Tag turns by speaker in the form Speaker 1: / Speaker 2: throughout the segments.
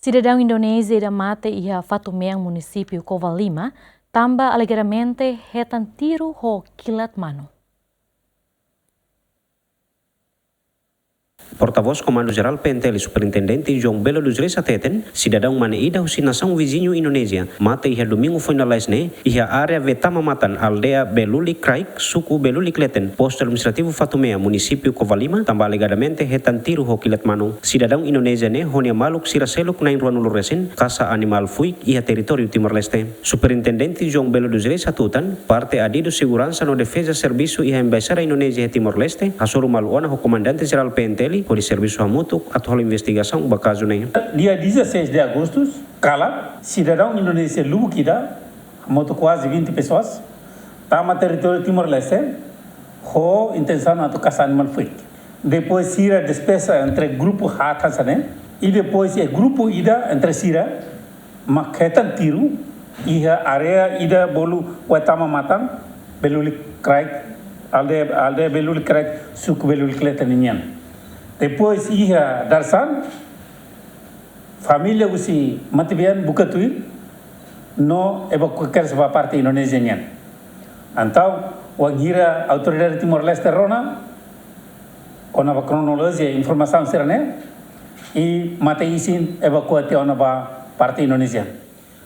Speaker 1: Cidadão indonésia da mata e a Fatumeang, município Covalima, tamba alegadamente retan tiro ho kilat mano.
Speaker 2: Porta-voz Comando-Geral PNTL Superintendente João Belo dos Reis ateten, cidadão Maneida nação vizinho Indonésia, mata ia domingo foi na Lesne, ia área Vetama Matan, aldeia Beluli Kraik, suku Beluli Kleten, posto administrativo Fatumea, município Covalima, também alegadamente retan tiro ho kilat mano. Cidadão Indonésia ne honia maluk siraseluk nain ruanulu resen, caça animal fuik ia território Timor-Leste. Superintendente João Belo dos Reis atutan, parte adido segurança no defesa serviço ia embaixada Indonésia Timor-Leste, asuru maluana ho comandante geral PNTL por serviço mútuo atual investigação do caso nem.
Speaker 3: Dia 16 de agosto, Kala, cidadão indonésia Lubukida, moto quase 20 pessoas, tama território Timor-Leste, com intenção de caçar animal fuik. Depois Sira despesa entre grupo Hakasané e depois é grupo Ida entre Sira, maketan tiro e a área Ida bolu Watama Matan, Beluli Kraik, aldeia Beluli Kraik, suku Beluli Kletaninian. Depois ia Darsan, família usi matibian Bukatuir, no evacuar para a parte indonesiana. Então, o gira autoridade Timor-Leste rona, com a cronologia informação serane, e mata isin evacuação na parte indonesiana.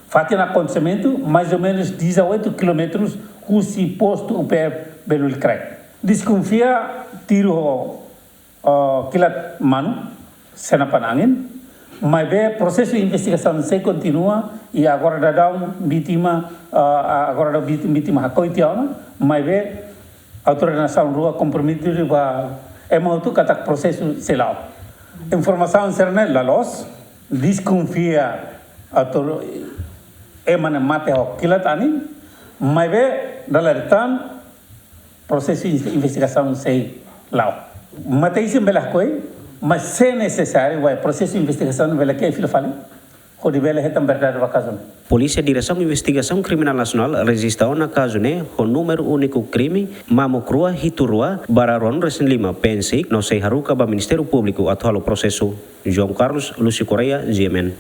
Speaker 3: Fatina acontecimento mais ou menos 18 km usi posto UPF Belul Krai. Desconfia tiro kilat mano, senapan angin, mas processo de investigação se continua e agora dá vítima, agora dá vítima hakoitiana, mas a autoridade nacional rua comprometida para muito kata processo selau. Informação serna lalos, desconfia autor emana mate ho kilat anin, mas dalam processo de investigação se lau. Mateisim belah koi, mas se necessário, o processo de investigação bela que é filho fali, o de bela é também verdade o caso.
Speaker 2: Polícia Direção Investigação Criminal Nacional registrou na caso né o número único crime Mamokrua Hiturua Bararon Resen 5 PNC no sei haruka ba Ministério Público atual o processo. João Carlos Lúcio Correia, GMN.